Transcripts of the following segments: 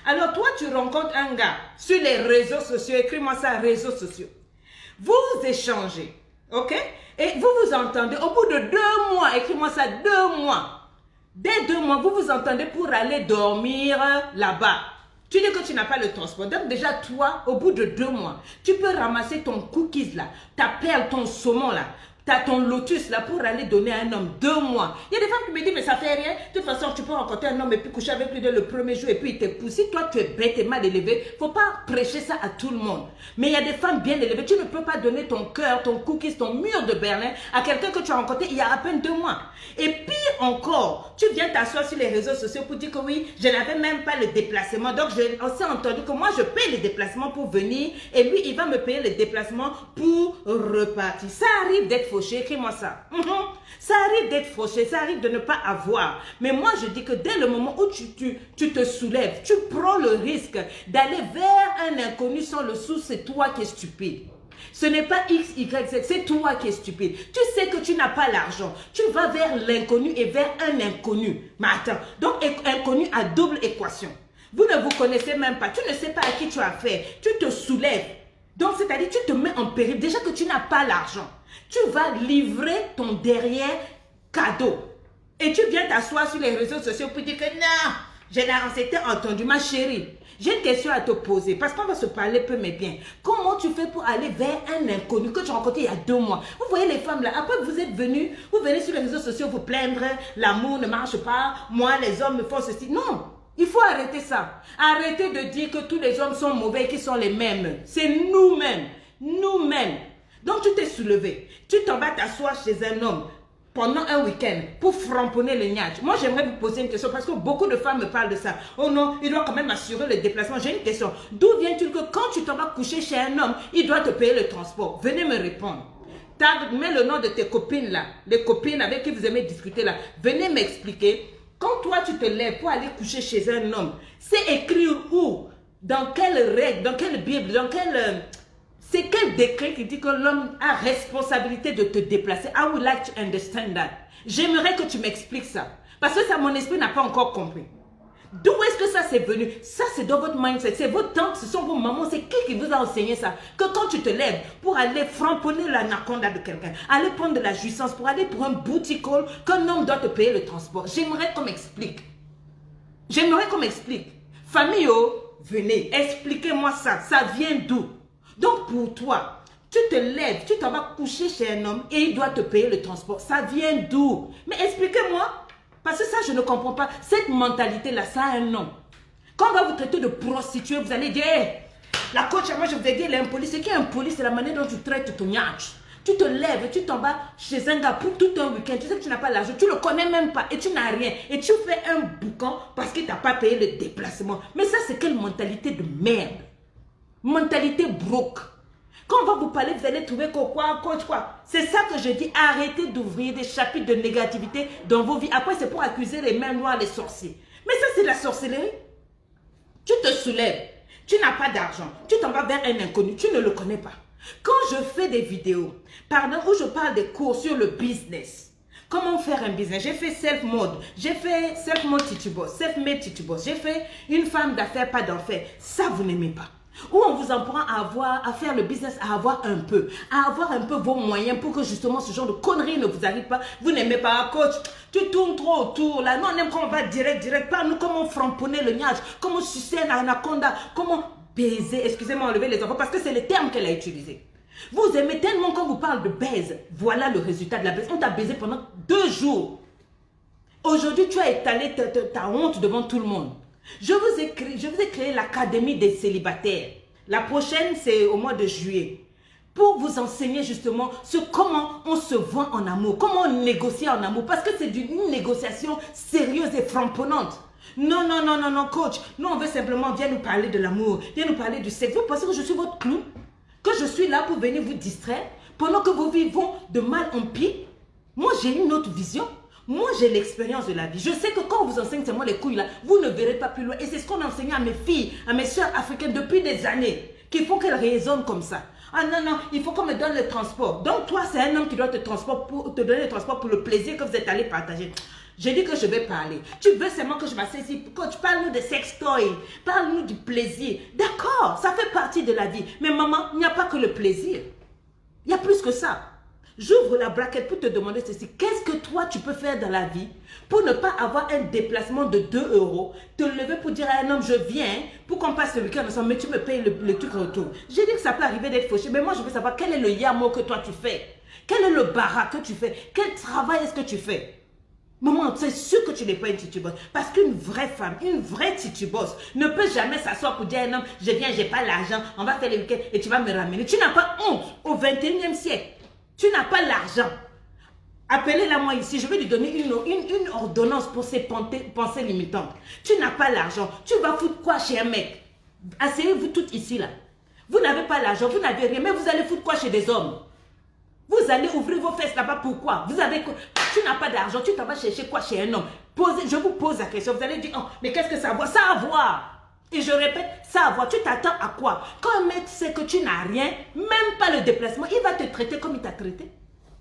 Alors toi, tu rencontres un gars sur les réseaux sociaux, écris-moi ça, réseaux sociaux. Vous échangez, ok? Et vous vous entendez, au bout de 2 mois, écris-moi ça, 2 mois. Dès 2 mois, vous vous entendez pour aller dormir là-bas. Tu dis que tu n'as pas le transport. Donc déjà, toi, au bout de 2 mois, tu peux ramasser ton cookies là, ta perle, ton saumon là, ton lotus là pour aller donner à un homme 2 mois. Il y a des femmes qui me disent, mais ça fait rien. De toute façon, tu peux rencontrer un homme et puis coucher avec lui dès le premier jour et puis il t'épouse. Si toi, tu es bête et mal élevé, il ne faut pas prêcher ça à tout le monde. Mais il y a des femmes bien élevées. Tu ne peux pas donner ton cœur, ton cookies, ton mur de Berlin à quelqu'un que tu as rencontré il y a à peine 2 mois. Et pire encore, tu viens t'asseoir sur les réseaux sociaux pour dire que oui, je n'avais même pas le déplacement. Donc, on s'est entendu que moi, je paye les déplacements pour venir et lui, il va me payer les déplacements pour repartir. Ça arrive d'être fauché, écris-moi ça. Ça arrive d'être fauché, ça arrive de ne pas avoir. Mais moi, je dis que dès le moment où tu te soulèves, tu prends le risque d'aller vers un inconnu sans le sou, c'est toi qui es stupide. Ce n'est pas X, Y, Z, c'est toi qui es stupide. Tu sais que tu n'as pas l'argent. Tu vas vers l'inconnu et vers un inconnu. Mais attends, donc inconnu à double équation. Vous ne vous connaissez même pas. Tu ne sais pas à qui tu as affaire. Tu te soulèves. Donc, c'est-à-dire, tu te mets en péril. Déjà que tu n'as pas l'argent. Tu vas livrer ton derrière cadeau. Et tu viens t'asseoir sur les réseaux sociaux pour dire que non, je n'ai entendu, ma chérie. J'ai une question à te poser, parce qu'on va se parler peu mais bien. Comment tu fais pour aller vers un inconnu que tu as rencontré il y a 2 mois? Vous voyez les femmes là, après vous êtes venus, vous venez sur les réseaux sociaux vous plaindre, l'amour ne marche pas, moi les hommes me font ceci. Non, il faut arrêter ça. Arrêtez de dire que tous les hommes sont mauvais et qu'ils sont les mêmes. C'est nous-mêmes, nous-mêmes. Donc tu t'es soulevé, tu t'en vas t'asseoir chez un homme pendant un week-end pour framponner le niage. Moi, j'aimerais vous poser une question parce que beaucoup de femmes me parlent de ça. Oh non, il doit quand même assurer le déplacement. J'ai une question. D'où vient-il que quand tu t'en vas coucher chez un homme, il doit te payer le transport? Venez me répondre. Mets le nom de tes copines là, les copines avec qui vous aimez discuter là. Venez m'expliquer. Quand toi, tu te lèves pour aller coucher chez un homme, c'est écrire où? Dans quelle règle? Dans quelle Bible? Dans quelle... C'est quel décret qui dit que l'homme a responsabilité de te déplacer? I would like to understand that. J'aimerais que tu m'expliques ça. Parce que ça, mon esprit n'a pas encore compris. D'où est-ce que ça s'est venu? Ça, c'est dans votre mindset. C'est votre temps, ce sont vos mamans. C'est qui vous a enseigné ça? Que quand tu te lèves pour aller framponner l'anaconda de quelqu'un, aller prendre de la jouissance, pour aller pour un booty call, qu'un homme doit te payer le transport. J'aimerais qu'on m'explique. J'aimerais qu'on m'explique. Famille, oh, venez, expliquez-moi ça. Ça vient d'où? Donc pour toi, tu te lèves, tu t'en vas coucher chez un homme et il doit te payer le transport. Ça vient d'où? Mais expliquez-moi. Parce que ça, je ne comprends pas. Cette mentalité-là, ça a un nom. Quand on va vous traiter de prostituée, vous allez dire, hey, la coach, moi je vous ai dit, elle est impoli. Ce qui est impoli, c'est la manière dont tu traites ton yatch. Tu te lèves et tu t'en vas chez un gars pour tout un week-end. Tu sais que tu n'as pas l'argent, tu ne le connais même pas et tu n'as rien. Et tu fais un boucan parce qu'il ne t'a pas payé le déplacement. Mais ça, c'est quelle mentalité de merde? Mentalité broke. Quand on va vous parler, vous allez trouver que quoi, coach, quoi. C'est ça que je dis, arrêtez d'ouvrir des chapitres de négativité dans vos vies. Après, c'est pour accuser les mains noires, les sorciers. Mais ça, c'est de la sorcellerie. Tu te soulèves, tu n'as pas d'argent, tu t'en vas vers un inconnu, tu ne le connais pas. Quand je fais des vidéos, pardon, où je parle des cours sur le business, comment faire un business, j'ai fait self-mode, j'ai fait self-mode tituboss, self-made tituboss, j'ai fait une femme d'affaires, pas d'enfer. Ça, vous n'aimez pas. Où on vous apprend à faire le business, à avoir un peu vos moyens pour que justement ce genre de conneries ne vous arrive pas. Vous n'aimez pas, coach, tu tournes trop autour là. Non, on aime quand on va direct. Parle-nous comment framponner le niage, comment sucer un anaconda, comment baiser, excusez-moi, enlever les enfants, parce que c'est le terme qu'elle a utilisé. Vous aimez tellement quand vous parle de baise. Voilà le résultat de la baise. On t'a baisé pendant 2 jours. Aujourd'hui, tu as étalé ta honte devant tout le monde. Je vous ai créé l'Académie des célibataires. La prochaine, c'est au mois de juillet. Pour vous enseigner justement comment on se vend en amour, comment on négocie en amour. Parce que c'est une négociation sérieuse et frapponnante. Non, coach. Nous, on veut simplement, viens nous parler de l'amour, viens nous parler du sexe. Vous pensez que je suis votre clown? Que je suis là pour venir vous distraire pendant que vos vies vont de mal en pire? Moi, j'ai une autre vision. Moi, j'ai l'expérience de la vie. Je sais que quand on vous enseigne seulement les couilles là, vous ne verrez pas plus loin. Et c'est ce qu'on enseigne à mes filles, à mes soeurs africaines depuis des années, qu'il faut qu'elles raisonnent comme ça. Ah non, il faut qu'on me donne le transport. Donc toi, c'est un homme qui doit te donner le transport pour le plaisir que vous êtes allé partager. J'ai dit que je vais parler. Tu veux seulement que je m'asseye ici. Coach, parle-nous de sextoy. Parle-nous du plaisir. D'accord, ça fait partie de la vie. Mais maman, il n'y a pas que le plaisir. Il y a plus que ça. J'ouvre la braquette pour te demander ceci. Qu'est-ce que toi, tu peux faire dans la vie pour ne pas avoir un déplacement de 2 €, te lever pour dire à un homme, je viens pour qu'on passe le week-end ensemble, mais tu me payes le truc retour. J'ai dit que ça peut arriver d'être fauché, mais moi, je veux savoir quel est le yamo que toi, tu fais. Quel est le bara que tu fais. Quel travail est-ce que tu fais. Maman, c'est sûr que tu n'es pas une titubosse. Parce qu'une vraie femme, une vraie titubosse ne peut jamais s'asseoir pour dire à un homme, je viens, j'ai pas l'argent, on va faire le week-end et tu vas me ramener. Tu n'as pas honte au 21e siècle. Tu n'as pas l'argent. Appelez-la moi ici, je vais lui donner une ordonnance pour ses pensées limitantes. Tu n'as pas l'argent. Tu vas foutre quoi chez un mec? Asseyez-vous toutes ici là. Vous n'avez pas l'argent, vous n'avez rien, mais vous allez foutre quoi chez des hommes? Vous allez ouvrir vos fesses là-bas, pourquoi? Vous avez quoi? Tu n'as pas d'argent, tu t'en vas chercher quoi chez un homme? Je vous pose la question, vous allez dire, oh, mais qu'est-ce que ça a à voir? Ça a à voir. Et je répète, ça a à voir. Tu t'attends à quoi? Quand un mec sait que tu n'as rien, même pas le déplacement, il va te traiter comme il t'a traité.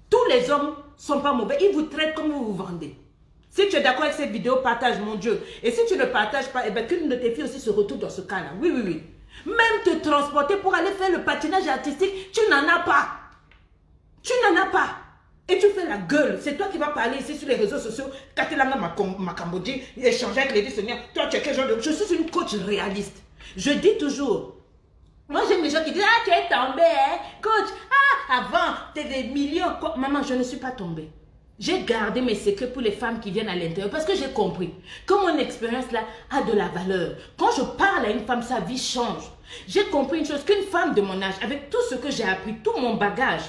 Tous les hommes ne sont pas mauvais, ils vous traitent comme vous vous vendez. Si tu es d'accord avec cette vidéo, partage, mon Dieu. Et si tu ne partages pas, eh bien, qu'une de tes filles aussi se retrouve dans ce cas-là. Oui, oui, oui. Même te transporter pour aller faire le patinage artistique, tu n'en as pas. Tu n'en as pas. Et tu fais la gueule. C'est toi qui vas parler ici sur les réseaux sociaux. Katelanga ma Cambodgie, échanger avec les dessinaires. Toi, tu es quel genre de... Je suis une coach réaliste. Je dis toujours. Moi, j'aime les gens qui disent, ah, tu es tombé, hein, coach. Ah, avant, tu des millions. Maman, je ne suis pas tombée. J'ai gardé mes secrets pour les femmes qui viennent à l'intérieur parce que j'ai compris que mon expérience là a de la valeur. Quand je parle à une femme, sa vie change. J'ai compris une chose, qu'une femme de mon âge, avec tout ce que j'ai appris, tout mon bagage,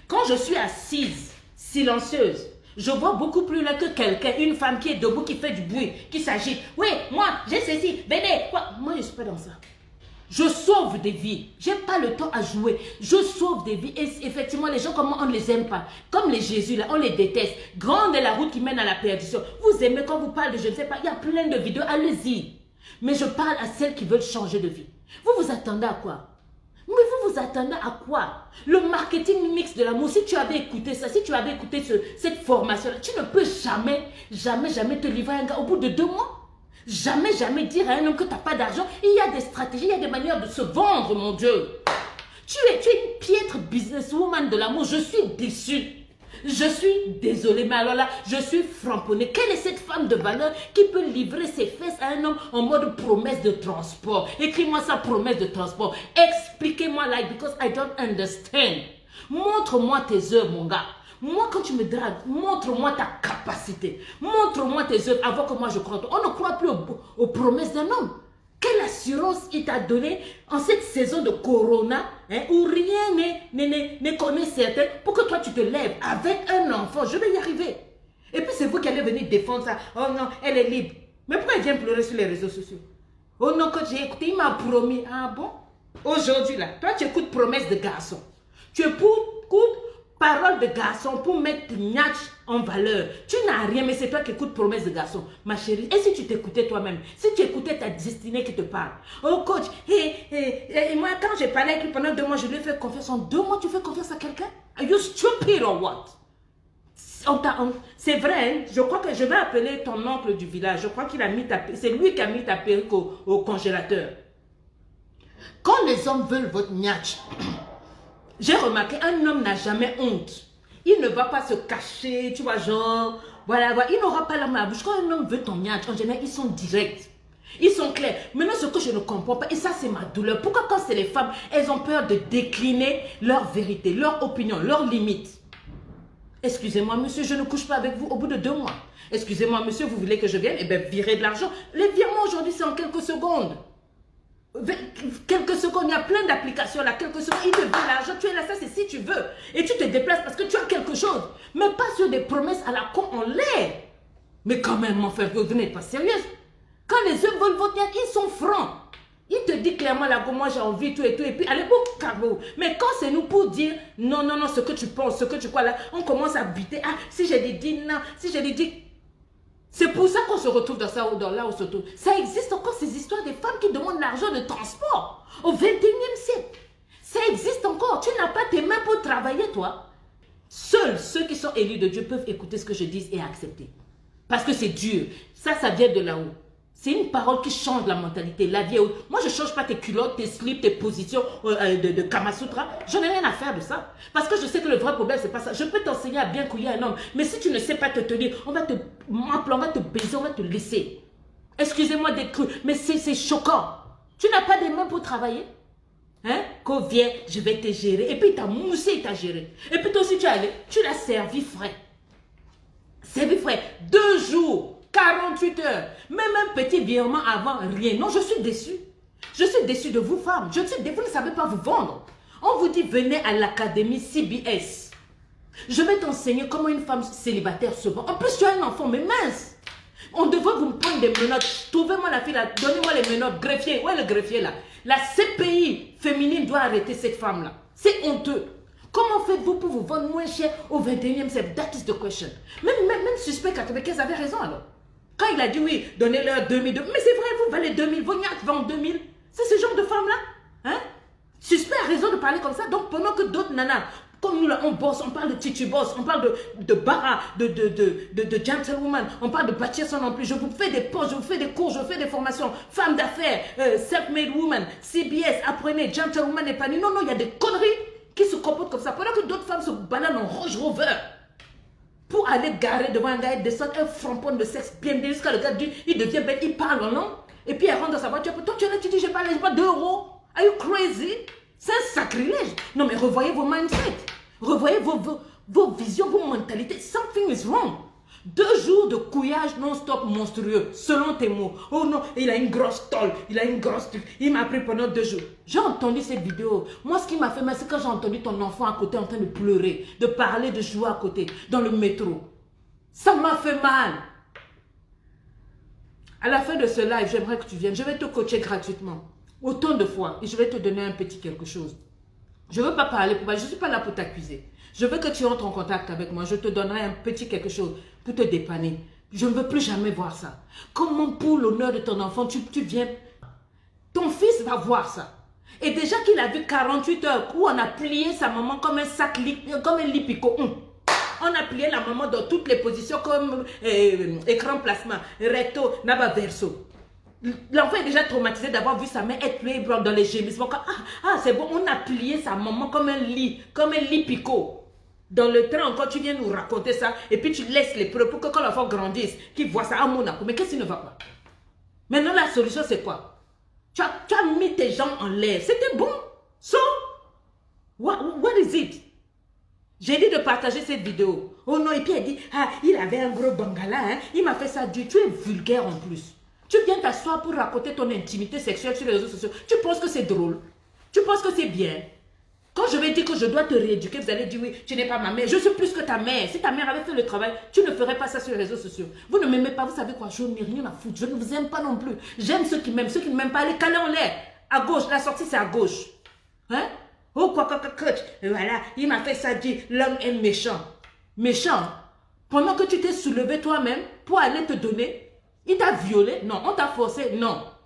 quand je suis assise, silencieuse, je vois beaucoup plus là que quelqu'un, une femme qui est debout, qui fait du bruit, qui s'agite. Oui, moi, j'ai ceci, venez. Quoi? Moi, je ne suis pas dans ça. Je sauve des vies. Je n'ai pas le temps à jouer. Je sauve des vies. Et effectivement, les gens, comment on ne les aime pas. Comme les Jésus, là, on les déteste. Grande est la route qui mène à la perdition. Vous aimez quand vous parlez de je ne sais pas. Il y a plein de vidéos. Allez-y. Mais je parle à celles qui veulent changer de vie. Vous vous attendez à quoi? Mais vous vous attendez à quoi? Le marketing mix de l'amour, si tu avais écouté ça, si tu avais écouté cette formation-là, tu ne peux jamais, jamais, jamais te livrer à un gars au bout de 2 mois. Jamais, jamais dire à un homme que tu n'as pas d'argent. Il y a des stratégies, il y a des manières de se vendre, mon Dieu. Tu es une piètre businesswoman de l'amour. Je suis déçue. Je suis désolée, mais alors là, je suis frapponnée. Quelle est cette femme de valeur qui peut livrer ses fesses à un homme en mode promesse de transport? Écris-moi ça, promesse de transport. Expliquez-moi, like, because I don't understand. Montre-moi tes œuvres, mon gars. Moi, quand tu me dragues, montre-moi ta capacité. Montre-moi tes œuvres avant que moi je croie. On ne croit plus aux promesses d'un homme. Quelle assurance il t'a donné en cette saison de Corona, hein, où rien n'est connu certain pour que toi tu te lèves avec un enfant? Je vais y arriver. Et puis c'est vous qui allez venir défendre ça. Oh non, elle est libre. Mais pourquoi elle vient pleurer sur les réseaux sociaux? Oh non, quand j'ai écouté, il m'a promis. Ah bon? Aujourd'hui là, toi tu écoutes promesses de garçon. Tu écoutes parole de garçon pour mettre Niach en valeur. Tu n'as rien, mais c'est toi qui écoutes promesse de garçon. Ma chérie, et si tu t'écoutais toi-même? Si tu écoutais ta destinée qui te parle? Oh coach, et moi quand j'ai parlé avec lui pendant 2 mois, je lui ai fait confiance. En 2 mois, tu fais confiance à quelqu'un? Are you stupid or what? C'est vrai, hein? Je crois que je vais appeler ton oncle du village. Je crois qu'il a mis c'est lui qui a mis ta perruque au congélateur. Quand les hommes veulent votre Niach, j'ai remarqué, un homme n'a jamais honte. Il ne va pas se cacher, tu vois, genre, voilà, il n'aura pas la main à la bouche. Quand un homme veut ton Niach, en général, ils sont directs. Ils sont clairs. Maintenant, ce que je ne comprends pas, et ça, c'est ma douleur. Pourquoi quand c'est les femmes, elles ont peur de décliner leur vérité, leur opinion, leurs limites? Excusez-moi, monsieur, je ne couche pas avec vous au bout de 2 mois. Excusez-moi, monsieur, vous voulez que je vienne? Eh bien, virez de l'argent. Les virements aujourd'hui, c'est en quelques secondes. Quelques secondes, il y a plein d'applications là, quelques secondes, il te veut l'argent, tu es là, ça c'est si tu veux. Et tu te déplaces parce que tu as quelque chose. Mais pas sur des promesses à la con en l'air. Mais quand même, mon frère, vous n'êtes pas sérieuse. Quand les hommes veulent votre Niach, ils sont francs. Ils te disent clairement là que moi j'ai envie, tout et tout, et puis allez, bon, carreau. Mais quand c'est nous pour dire non, non, non, ce que tu penses, ce que tu crois là, on commence à buter. Ah, si j'ai dit non, si j'ai dit. C'est pour ça qu'on se retrouve dans ça ou dans là où on se trouve. Ça existe encore ces histoires des femmes qui demandent l'argent de transport au 21e siècle. Ça existe encore. Tu n'as pas tes mains pour travailler, toi. Seuls ceux qui sont élus de Dieu peuvent écouter ce que je dis et accepter. Parce que c'est dur. Ça vient de là-haut. C'est une parole qui change la mentalité. La vie est haute. Moi, je ne change pas tes culottes, tes slips, tes positions de Kama Sutra. Je n'ai rien à faire de ça. Parce que je sais que le vrai problème, c'est pas ça. Je peux t'enseigner à bien couiller un homme. Mais si tu ne sais pas te tenir, on va te baiser, on va te laisser. Excusez-moi d'être cru, mais c'est choquant. Tu n'as pas des mains pour travailler? Hein? Quand vient, je vais te gérer. Et puis, il t'a moussé, il t'a géré. Et puis, toi aussi, tu l'as servi frais. Servi frais. 2 jours, 48 heures. Même un petit virement avant, rien. Non, je suis déçu. Je suis déçu de vous, femmes. Vous ne savez pas vous vendre. On vous dit, venez à l'académie CBS. Je vais t'enseigner comment une femme célibataire se vend. En plus, tu as un enfant, mais mince. On devrait vous prendre des menottes. Trouvez-moi la fille là. Donnez-moi les menottes. Greffier. Où est le greffier là? La CPI féminine doit arrêter cette femme là. C'est honteux. Comment faites-vous pour vous vendre moins cher au 21e siècle? That is the question. Même suspect 95 avait raison alors. Quand il a dit oui, donnez-leur 2000. Mais c'est vrai, vous valez 2000. Vos gnacs vendent 2000. C'est ce genre de femme là. Hein? Suspect a raison de parler comme ça. Donc pendant que d'autres nanas, comme nous là, on bosse, on parle de Titi Boss, on parle de Bara, de Gentlewoman, on parle de bâtir son emploi. Je vous fais des posts, je vous fais des cours, je vous fais des formations. Femmes d'affaires, self-made woman, CBS, apprenez, Gentlewoman épanouie. Non, il y a des conneries qui se comportent comme ça. Pendant que d'autres femmes se baladent en Range Rover pour aller garer devant un gars et descendre un frampon de sexe bien bien jusqu'à le gars dit, il devient bête, il parle en langue. Et puis elle rentre dans sa voiture. Toi, tu dis, j'ai pas 2 euros. Are you crazy? C'est un sacrilège. Non, mais revoyez vos mindsets. Revoyez vos visions, vos mentalités. Something is wrong. 2 jours de couillage non-stop monstrueux, selon tes mots. Oh non, il a une grosse tôle, il a une grosse truc. Il m'a pris pendant 2 jours. J'ai entendu cette vidéo. Moi, ce qui m'a fait mal, c'est quand j'ai entendu ton enfant à côté en train de pleurer, de parler, de jouer à côté, dans le métro. Ça m'a fait mal. À la fin de ce live, j'aimerais que tu viennes. Je vais te coacher gratuitement. Autant de fois. Et je vais te donner un petit quelque chose. Je ne veux pas parler pour moi. Je ne suis pas là pour t'accuser. Je veux que tu entres en contact avec moi. Je te donnerai un petit quelque chose pour te dépanner. Je ne veux plus jamais voir ça. Comment pour l'honneur de ton enfant, tu viens. Ton fils va voir ça. Et déjà qu'il a vu 48 heures où on a plié sa maman comme un sac, comme un lit picot. On a plié la maman dans toutes les positions comme écran plasma, recto, naba verso. L'enfant est déjà traumatisé d'avoir vu sa mère être pliée dans les gémissements. C'est bon, on a plié sa maman comme un lit picot. Dans le train encore, tu viens nous raconter ça et puis tu laisses les preuves pour que quand l'enfant grandisse, qu'il voit ça à Monaco. Mais qu'est-ce qui ne va pas? Maintenant, la solution, c'est quoi? Tu as mis tes jambes en l'air. C'était bon. So, what is it? J'ai dit de partager cette vidéo. Oh non, et puis elle dit, il avait un gros bangala, hein? Il m'a fait ça dur. Tu es vulgaire en plus. Tu viens t'asseoir pour raconter ton intimité sexuelle sur les réseaux sociaux. Tu penses que c'est drôle? Tu penses que c'est bien? Quand je vais dire que je dois te rééduquer, vous allez dire oui, tu n'es pas ma mère. Je suis plus que ta mère. Si ta mère avait fait le travail, tu ne ferais pas ça sur les réseaux sociaux. Vous ne m'aimez pas, vous savez quoi? Je n'ai rien à foutre. Je ne vous aime pas non plus. J'aime ceux qui m'aiment. Ceux qui ne m'aiment pas, allez caler en l'air. À gauche, la sortie c'est à gauche. Hein? Oh, quoi, voilà, il m'a fait ça dire, l'homme est méchant. Méchant? Pendant que tu t'es soulevé toi-même pour aller te donner, il t'a violé? Non. On t'a forcé? Non.